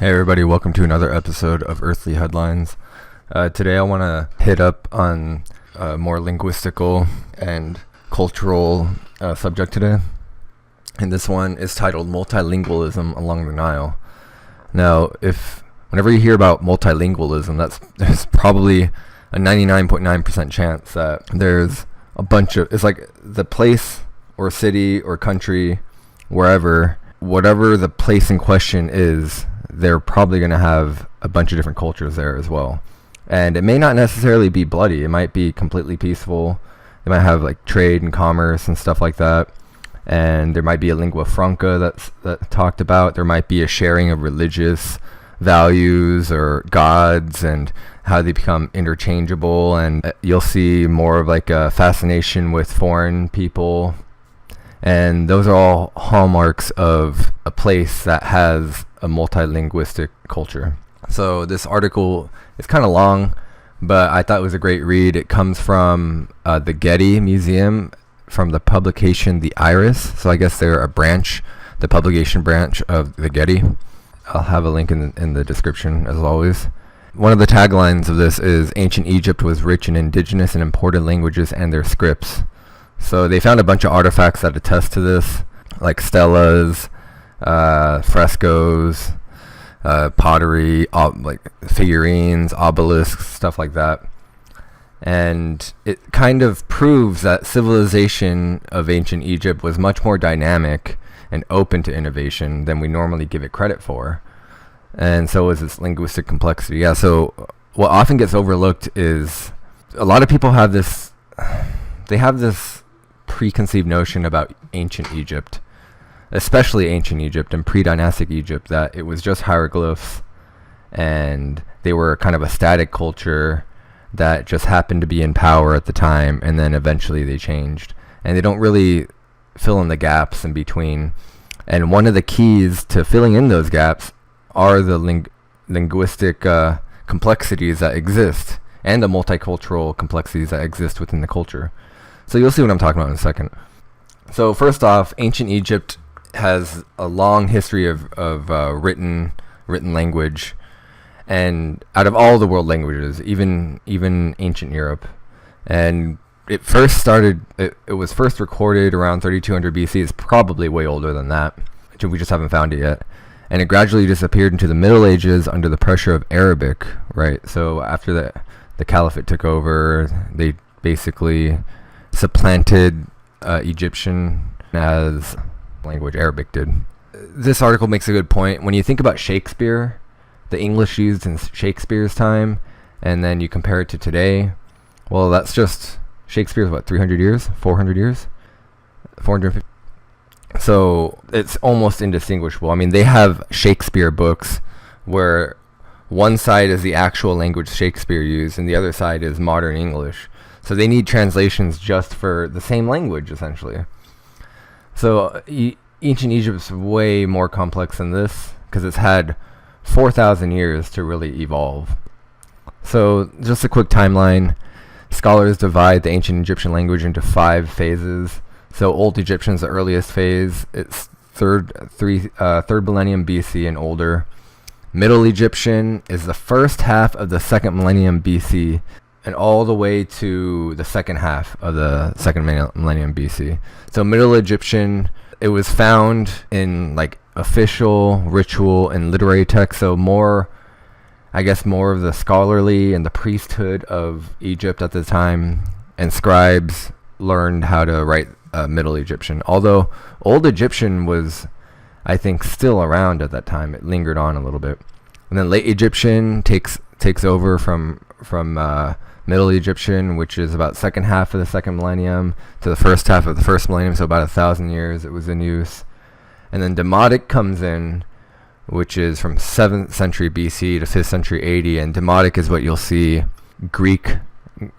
Hey everybody, welcome to another episode of Earthly Headlines. Today I want to hit up on a more linguistical and cultural subject today. And this one is titled Multilingualism Along the Nile. Now, whenever you hear about multilingualism, there's probably a 99.9% chance that there's it's like the place or city or country, whatever the place in question is, they're probably going to have a bunch of different cultures there as well. And it may not necessarily be bloody. It might be completely peaceful. They might have like trade and commerce and stuff like that. And there might be a lingua franca that's talked about. There might be a sharing of religious values or gods and how they become interchangeable. And you'll see more of like a fascination with foreign people. And those are all hallmarks of a place that has a multilinguistic culture. So this article is kind of long, but I thought it was a great read. It comes from the Getty Museum, from the publication The Iris. So I guess they're the publication branch of the Getty. I'll have a link in the description as always. One of the taglines of this is, "Ancient Egypt was rich in indigenous and imported languages and their scripts." So they found a bunch of artifacts that attest to this, like stelas, frescoes, pottery, like figurines, obelisks, stuff like that. And it kind of proves that civilization of ancient Egypt was much more dynamic and open to innovation than we normally give it credit for. And so is its linguistic complexity. Yeah, so what often gets overlooked is a lot of people have this preconceived notion about ancient Egypt, especially ancient Egypt and pre-dynastic Egypt, that it was just hieroglyphs and they were kind of a static culture that just happened to be in power at the time, and then eventually they changed. And they don't really fill in the gaps in between. And one of the keys to filling in those gaps are the linguistic complexities that exist and the multicultural complexities that exist within the culture. So you'll see what I'm talking about in a second. So first off, ancient Egypt has a long history of written language, and out of all the world languages, even ancient Europe. And it was first recorded around 3200 BC. It's probably way older than that. We just haven't found it yet. And it gradually disappeared into the Middle Ages under the pressure of Arabic, right? So after the Caliphate took over, they basically supplanted Egyptian as language Arabic did. This article makes a good point. When you think about Shakespeare, the English used in Shakespeare's time, and then you compare it to today, well, that's just Shakespeare's 300 years, 400 years, 450. So it's almost indistinguishable. I mean, they have Shakespeare books where one side is the actual language Shakespeare used and the other side is modern English. So they need translations just for the same language, essentially. So ancient Egypt's way more complex than this because it's had 4,000 years to really evolve. So just a quick timeline. Scholars divide the ancient Egyptian language into 5 phases. So Old Egyptian's the earliest phase. It's third millennium BC and older. Middle Egyptian is the first half of the second millennium BC and all the way to the second half of the second millennium BC. So Middle Egyptian, it was found in like official, ritual, and literary texts. So more of the scholarly and the priesthood of Egypt at the time, and scribes learned how to write Middle Egyptian. Although Old Egyptian was, I think, still around at that time. It lingered on a little bit. And then Late Egyptian takes over from Middle Egyptian, which is about second half of the second millennium to the first half of the first millennium, so about 1,000 years it was in use. And then Demotic comes in, which is from 7th century BC to 5th century AD, and Demotic is what you'll see Greek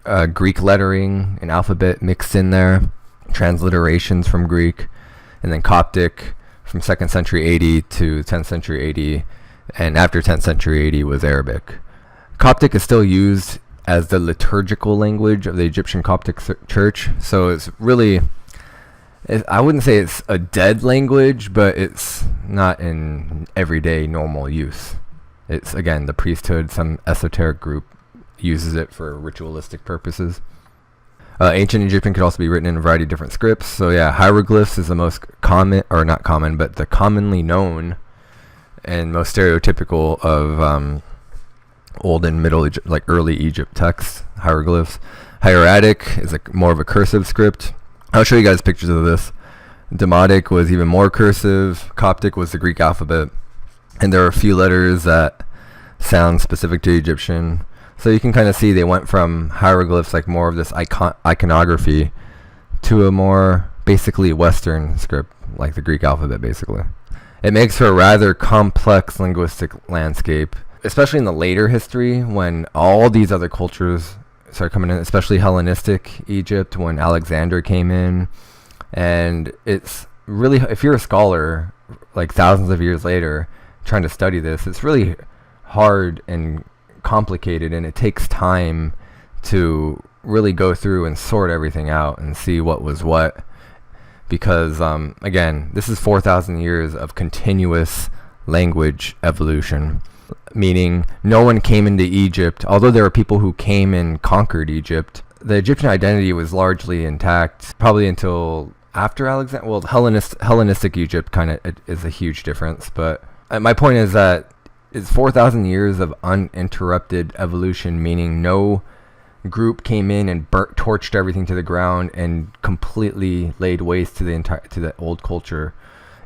lettering and alphabet mixed in there, transliterations from Greek, and then Coptic from 2nd century AD to 10th century AD, and after 10th century AD was Arabic. Coptic is still used as the liturgical language of the Egyptian Coptic Church, so it's really, I wouldn't say it's a dead language, but it's not in everyday normal use. It's, again, the priesthood, some esoteric group uses it for ritualistic purposes. Ancient Egyptian could also be written in a variety of different scripts. So yeah, hieroglyphs is the most common, or not common, but the commonly known and most stereotypical of old and middle Egypt, like early Egypt texts, hieroglyphs. Hieratic is more of a cursive script. I'll show you guys pictures of this. Demotic was even more cursive. Coptic was the Greek alphabet. And there are a few letters that sound specific to Egyptian. So you can kind of see they went from hieroglyphs, like more of this iconography, to a more basically Western script, like the Greek alphabet, basically. It makes for a rather complex linguistic landscape, especially in the later history when all these other cultures started coming in, especially Hellenistic Egypt, when Alexander came in. And it's really, if you're a scholar, like thousands of years later, trying to study this, it's really hard and complicated, and it takes time to really go through and sort everything out and see what was what, because again, this is 4,000 years of continuous language evolution, meaning no one came into Egypt. Although there are people who came and conquered Egypt, the Egyptian identity was largely intact probably until after Alexander. Well, Hellenistic Egypt kind of is a huge difference, but my point is that it's 4,000 years of uninterrupted evolution, meaning no group came in and torched everything to the ground and completely laid waste to the old culture.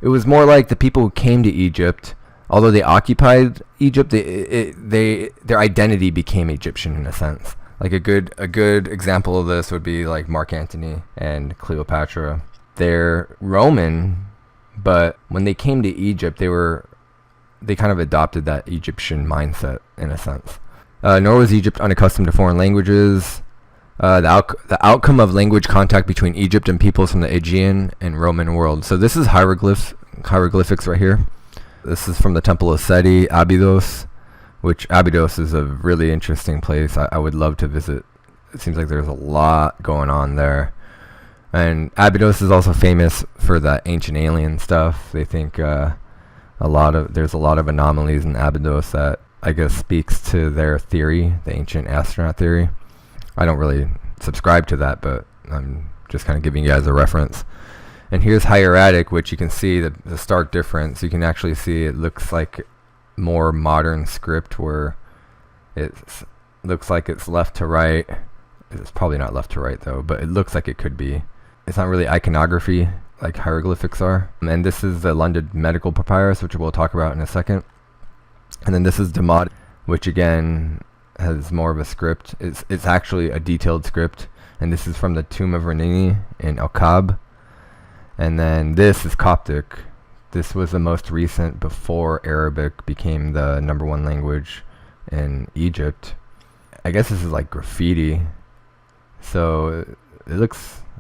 It was more like the people who came to Egypt, although they occupied Egypt, their identity became Egyptian in a sense. Like a good example of this would be like Mark Antony and Cleopatra. They're Roman, but when they came to Egypt, they kind of adopted that Egyptian mindset in a sense. Nor was Egypt unaccustomed to foreign languages. The outcome of language contact between Egypt and peoples from the Aegean and Roman world. So this is hieroglyphics right here. This is from the Temple of Seti, Abydos, which Abydos is a really interesting place. I would love to visit. It seems like there's a lot going on there. And Abydos is also famous for the ancient alien stuff. They think there's a lot of anomalies in Abydos that I guess speaks to their theory, the ancient astronaut theory. I don't really subscribe to that, but I'm just kind of giving you guys a reference. And here's hieratic, which you can see the stark difference. You can actually see it looks like more modern script where it looks like it's left to right. It's probably not left to right though, but it looks like it could be. It's not really iconography like hieroglyphics are. And this is the London Medical Papyrus, which we'll talk about in a second. And then this is Demotic, which again has more of a script. It's actually a detailed script. And this is from the tomb of Renini in El-Kab. And then this is Coptic. This was the most recent before Arabic became the #1 language in Egypt. I guess this is like graffiti. So it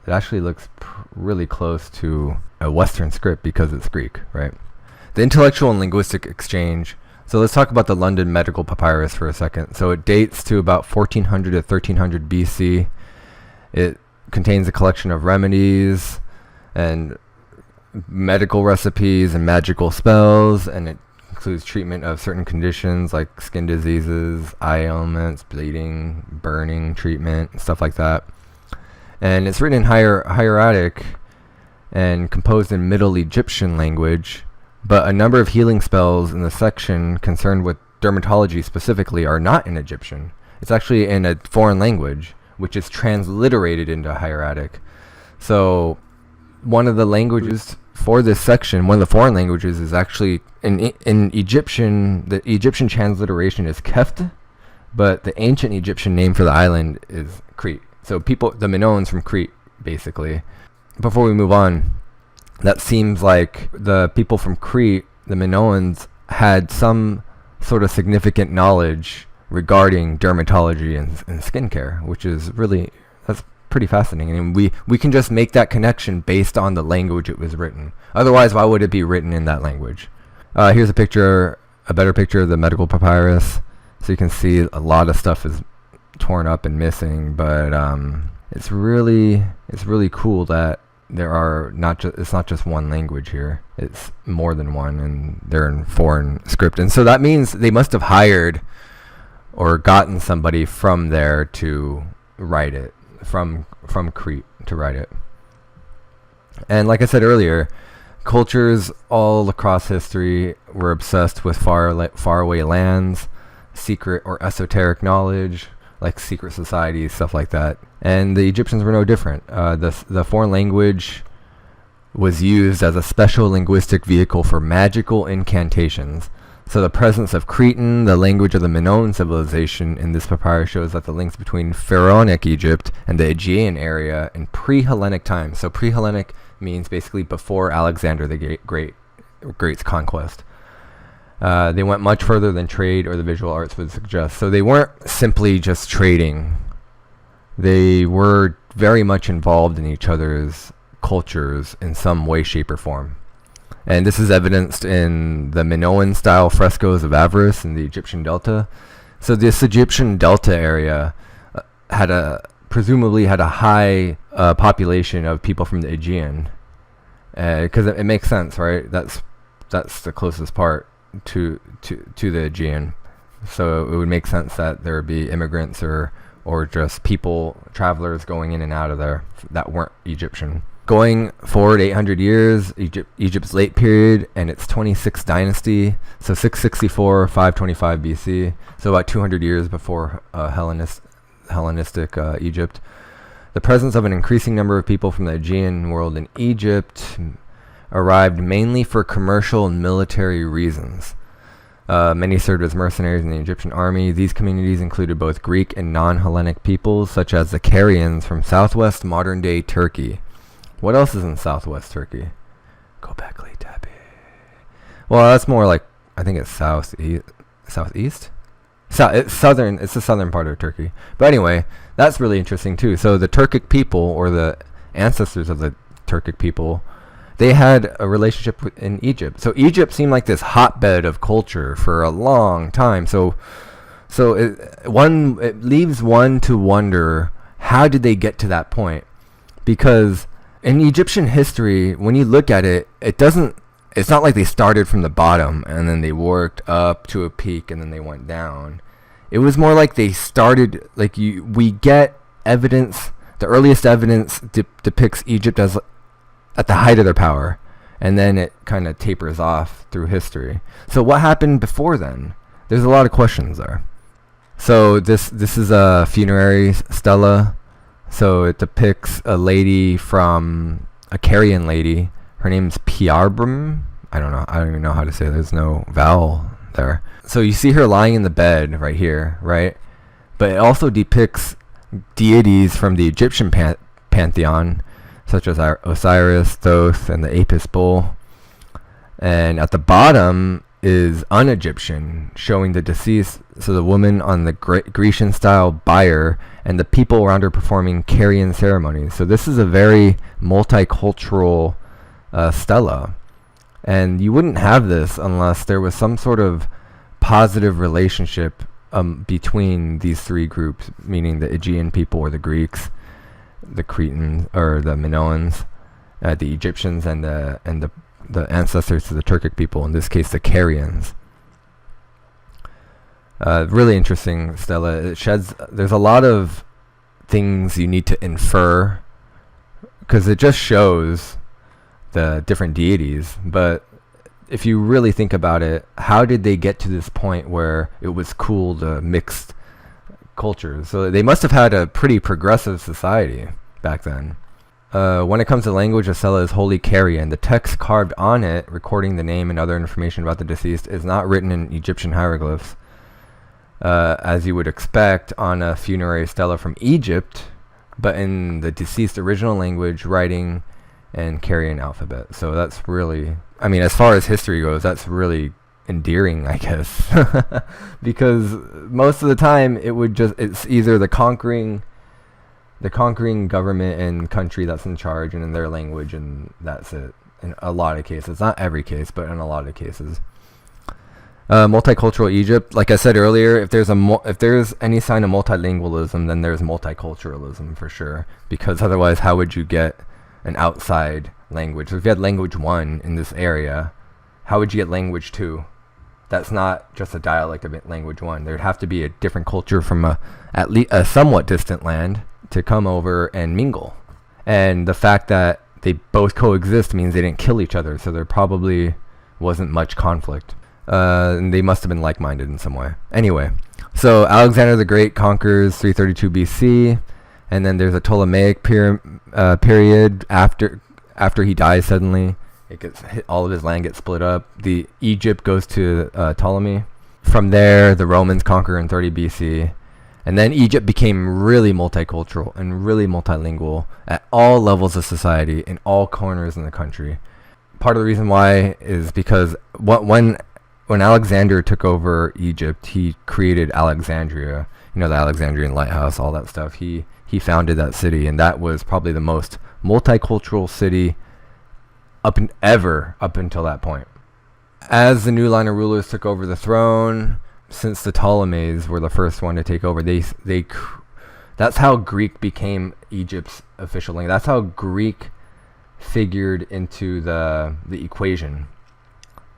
actually looks really close to a Western script because it's Greek, right? The intellectual and linguistic exchange. So let's talk about the London Medical Papyrus for a second. So it dates to about 1400 to 1300 BC. It contains a collection of remedies and medical recipes and magical spells, and it includes treatment of certain conditions like skin diseases, eye ailments, bleeding, burning treatment, stuff like that. And it's written in hieratic and composed in Middle Egyptian language, but a number of healing spells in the section concerned with dermatology specifically are not in Egyptian. It's actually in a foreign language, which is transliterated into hieratic. So one of the languages for this section, one of the foreign languages, is actually in Egyptian. The Egyptian transliteration is Keft, but the ancient Egyptian name for the island is Crete. So the Minoans from Crete, basically. Before we move on, that seems like the people from Crete, the Minoans, had some sort of significant knowledge regarding dermatology and skincare, which is that's pretty fascinating. And we can just make that connection based on the language it was written. Otherwise, why would it be written in that language? Here's a better picture of the medical papyrus. So you can see a lot of stuff is torn up and missing, but it's really cool that there are it's not just one language here. It's more than one, and they're in foreign script. And so that means they must have hired or gotten somebody from there to write it, from Crete to write it. And like I said earlier, cultures all across history were obsessed with faraway lands, secret or esoteric knowledge, like secret societies, stuff like that. And the Egyptians were no different. The foreign language was used as a special linguistic vehicle for magical incantations. So the presence of Cretan, the language of the Minoan civilization, in this papyrus shows that the links between pharaonic Egypt and the Aegean area in pre-Hellenic times. So pre-Hellenic means basically before Alexander the Great's conquest. They went much further than trade or the visual arts would suggest. So they weren't simply just trading. They were very much involved in each other's cultures in some way, shape, or form. And this is evidenced in the Minoan style frescoes of Avaris in the Egyptian Delta. So this Egyptian Delta area presumably had a high population of people from the Aegean, because it makes sense, right? That's the closest part to the Aegean. So it would make sense that there would be immigrants or just people, travelers going in and out of there that weren't Egyptian. Going forward 800 years, Egypt's late period and its 26th dynasty, so 664, 525 BC, so about 200 years before Hellenistic Egypt. The presence of an increasing number of people from the Aegean world in Egypt arrived mainly for commercial and military reasons. Many served as mercenaries in the Egyptian army. These communities included both Greek and non-Hellenic peoples, such as the Carians from southwest modern-day Turkey. What else is in southwest Turkey? Go back, late tabby. Well, that's more like, I think it's southeast? It's southern. It's the southern part of Turkey. But anyway, that's really interesting too. So the Turkic people, or the ancestors of the Turkic people, they had a relationship in Egypt. So Egypt seemed like this hotbed of culture for a long time. So it leaves one to wonder, how did they get to that point? Because in Egyptian history, when you look at it, it's not like they started from the bottom and then they worked up to a peak and then they went down. It was more like they started, we get evidence, the earliest evidence depicts Egypt as at the height of their power, and then it kind of tapers off through history. So what happened before then? There's a lot of questions there. So this is a funerary stela. So it depicts a lady from a Carian lady. Her name's Piarbrim. I don't even know how to say it. There's no vowel there. So you see her lying in the bed right here, right? But it also depicts deities from the Egyptian pantheon, such as Osiris, Thoth, and the Apis bull. And at the bottom is un-Egyptian, showing the deceased, so the woman on the Grecian-style bier, and the people around her performing Carian ceremonies. So this is a very multicultural stela. And you wouldn't have this unless there was some sort of positive relationship between these three groups, meaning the Aegean people or the Greeks, the Cretans or the Minoans, the Egyptians, and the ancestors to the Turkic people, in this case the Carians. Really interesting stela. There's a lot of things you need to infer, because it just shows the different deities. But if you really think about it, how did they get to this point where it was cool to mix cultures? So they must have had a pretty progressive society back then. When it comes to language, a stela is wholly Carian. The text carved on it, recording the name and other information about the deceased, is not written in Egyptian hieroglyphs, as you would expect on a funerary stela from Egypt, but in the deceased original language, writing, and Carian alphabet. So that's really, as far as history goes, that's really endearing, I guess, because most of the time it's either the conquering government and country that's in charge and in their language, and that's it. In a lot of cases, not every case, but in a lot of cases. Multicultural Egypt, like I said earlier, if there's any sign of multilingualism, then there's multiculturalism for sure, because otherwise how would you get an outside language. So if you had language 1 in this area, how would you get language 2? That's not just a dialect of language 1. There'd have to be a different culture from at least a somewhat distant land to come over and mingle. And the fact that they both coexist means they didn't kill each other, so there probably wasn't much conflict. And they must have been like-minded in some way. Anyway, so Alexander the Great conquers 332 BC, and then there's a Ptolemaic period after he dies suddenly. It gets hit, all of his land gets split up. The Egypt goes to Ptolemy. From there, the Romans conquer in 30 BC. And then Egypt became really multicultural and really multilingual at all levels of society in all corners in the country. Part of the reason why is because when Alexander took over Egypt, he created Alexandria, the Alexandrian lighthouse, all that stuff. He founded that city, and that was probably the most multicultural city up until that point. As the new line of rulers took over the throne, since the Ptolemies were the first one to take over, that's how Greek became Egypt's official language. That's how Greek figured into the equation,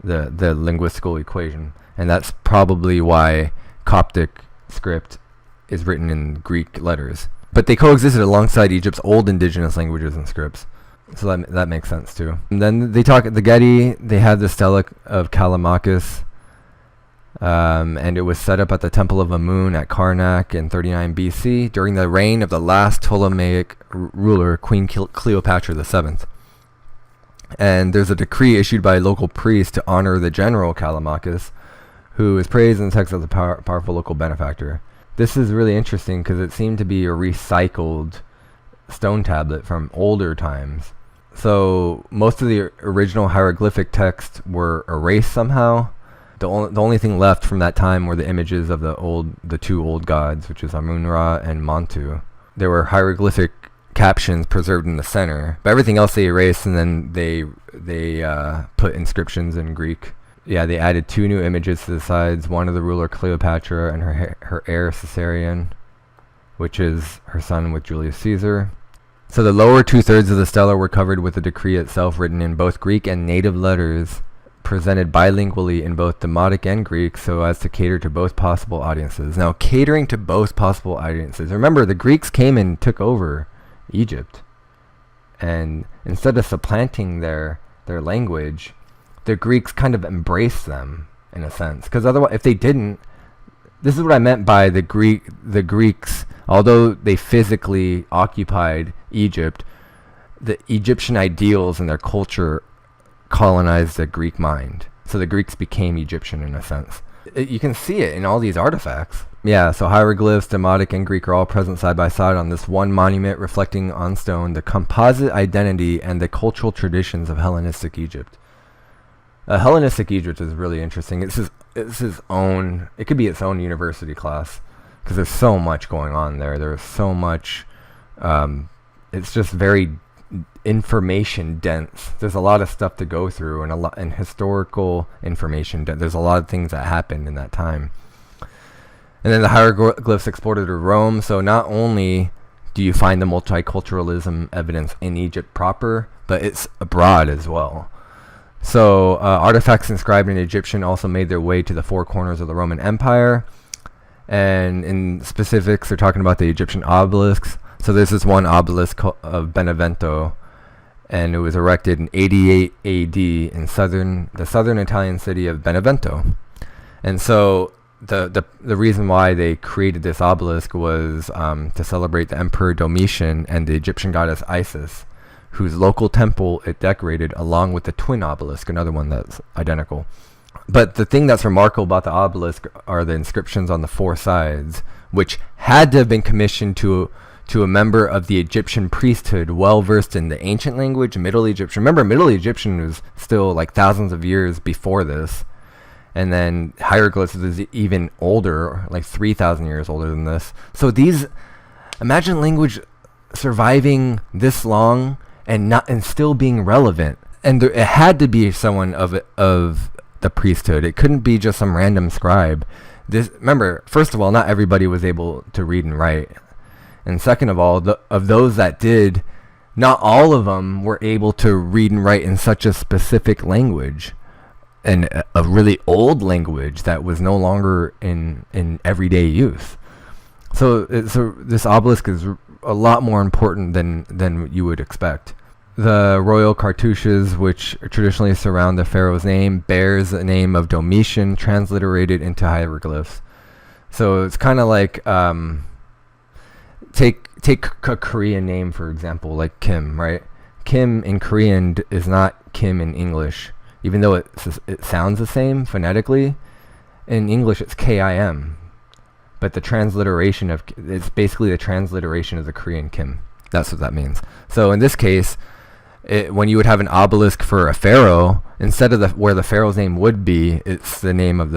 the linguistical equation, and that's probably why Coptic script is written in Greek letters. But they coexisted alongside Egypt's old indigenous languages and scripts. So that makes sense too. And then they talk at the Getty. They had the Stela of Callimachus, and it was set up at the Temple of Amun at Karnak in 39 BC during the reign of the last Ptolemaic ruler, Queen Cleopatra VII. And there's a decree issued by a local priest to honor the general Callimachus, who is praised in the text as a powerful local benefactor. This is really interesting because it seemed to be a recycled stone tablet from older times. So most of the original hieroglyphic texts were erased somehow. The only thing left from that time were the images of the two old gods, which is Amun-Ra and Montu. There were hieroglyphic captions preserved in the center, but everything else they erased, and then they put inscriptions in Greek. Yeah, they added 2 new images to the sides, one of the ruler Cleopatra and her heir Caesarion, which is her son with Julius Caesar. So the lower 2/3 of the stela were covered with the decree itself, written in both Greek and native letters, presented bilingually in both Demotic and Greek, so as to cater to both possible audiences. Now, catering to both possible audiences. Remember, the Greeks came and took over Egypt, and instead of supplanting their language, the Greeks kind of embraced them in a sense. Because otherwise, if they didn't, this is what I meant by the Greeks, although they physically occupied Egypt, the Egyptian ideals and their culture colonized the Greek mind. So the Greeks became Egyptian in a sense. You can see it in all these artifacts. Yeah, so hieroglyphs, Demotic, and Greek are all present side by side on this one monument, reflecting on stone the composite identity and the cultural traditions of Hellenistic Egypt. Hellenistic Egypt is really interesting. It's his own. It could be its own university class because there's so much going on there. There's so much. It's just very information dense. There's a lot of stuff to go through, and historical information. There's a lot of things that happened in that time. And then the hieroglyphs exported to Rome. So not only do you find the multiculturalism evidence in Egypt proper, but it's abroad as well. So artifacts inscribed in Egyptian also made their way to the 4 corners of the Roman Empire. And in specifics, they're talking about the Egyptian obelisks. So there's this one obelisk of Benevento, and it was erected in 88 AD in the southern Italian city of Benevento. And so the reason why they created this obelisk was to celebrate the Emperor Domitian and the Egyptian goddess Isis, whose local temple it decorated, along with the twin obelisk, another one that's identical. But the thing that's remarkable about the obelisk are the inscriptions on the 4 sides, which had to have been commissioned to a member of the Egyptian priesthood well versed in the ancient language, Middle Egyptian. Remember, Middle Egyptian was still like thousands of years before this. And then hieroglyphs is even older, like 3,000 years older than this. So imagine language surviving this long and still being relevant. And it had to be someone of the priesthood. It couldn't be just some random scribe. Remember, first of all, not everybody was able to read and write. And second of all, of those that did, not all of them were able to read and write in such a specific language, and a really old language that was no longer in everyday use. So this obelisk is a lot more important than you would expect. The royal cartouches, which traditionally surround the pharaoh's name, bears the name of Domitian transliterated into hieroglyphs. So it's kind of like take a Korean name, for example, like Kim, right? Kim in Korean is not Kim in English, even though it sounds the same phonetically. In English, it's Kim, but the transliteration it's basically the transliteration of the Korean Kim. That's what that means. So in this case, when you would have an obelisk for a pharaoh, instead of where the pharaoh's name would be, it's the name of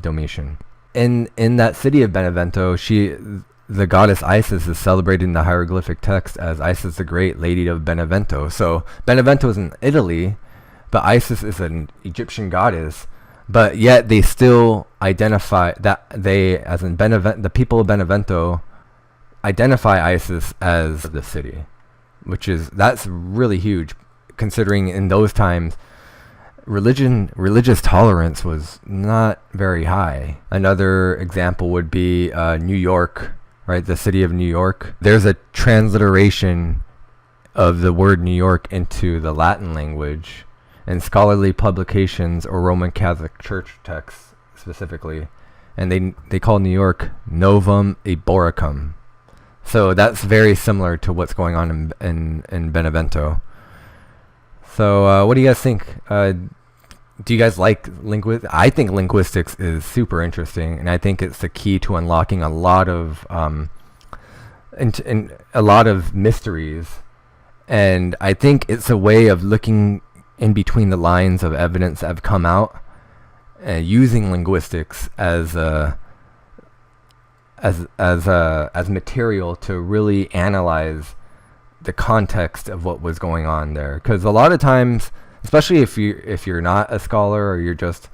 Domitian. In that city of Benevento, the goddess Isis is celebrated in the hieroglyphic text as Isis the Great, Lady of Benevento. So Benevento is in Italy, but Isis is an Egyptian goddess. But yet they still identify that the people of Benevento identify Isis as the city, that's really huge, considering in those times religious tolerance was not very high. Another example would be New York, right? The city of New York. There's a transliteration of the word New York into the Latin language, and scholarly publications or Roman Catholic Church texts specifically, and they call New York Novum Eboricum. So that's very similar to what's going on in Benevento. So what do you guys think? Do you guys like linguistics? I think linguistics is super interesting, and I think it's the key to unlocking a lot of a lot of mysteries. And I think it's a way of looking in between the lines of evidence that have come out, using linguistics as material to really analyze the context of what was going on there. Because a lot of times, especially if you're not a scholar or you're just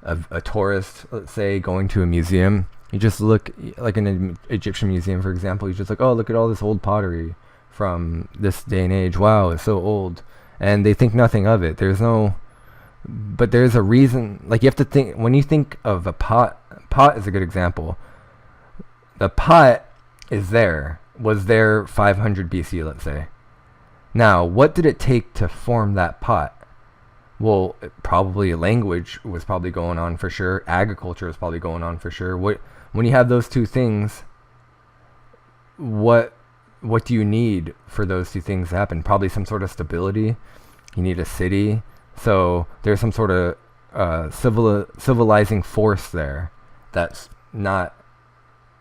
a tourist, let's say, going to a museum, you just look, like in an Egyptian museum, for example, you just like, oh, look at all this old pottery from this day and age. Wow, it's so old. And they think nothing of it. But there's a reason. Like, you have to think, when you think of a pot is a good example. The pot was there 500 BC, let's say. Now, what did it take to form that pot? Well, probably language was probably going on for sure. Agriculture was probably going on for sure. When you have those two things, what do you need for those two things to happen? Probably some sort of stability. You need a city. So there's some sort of civilizing force there that's not...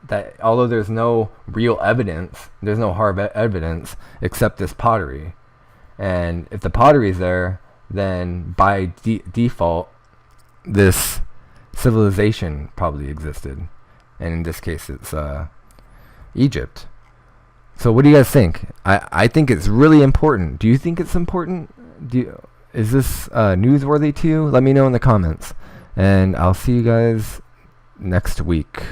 that although there's no real evidence, there's no hard evidence except this pottery. And if the pottery is there, then by default, this civilization probably existed. And in this case, it's Egypt. So what do you guys think? I think it's really important. Do you think it's important? Is this newsworthy to you? Let me know in the comments. And I'll see you guys next week.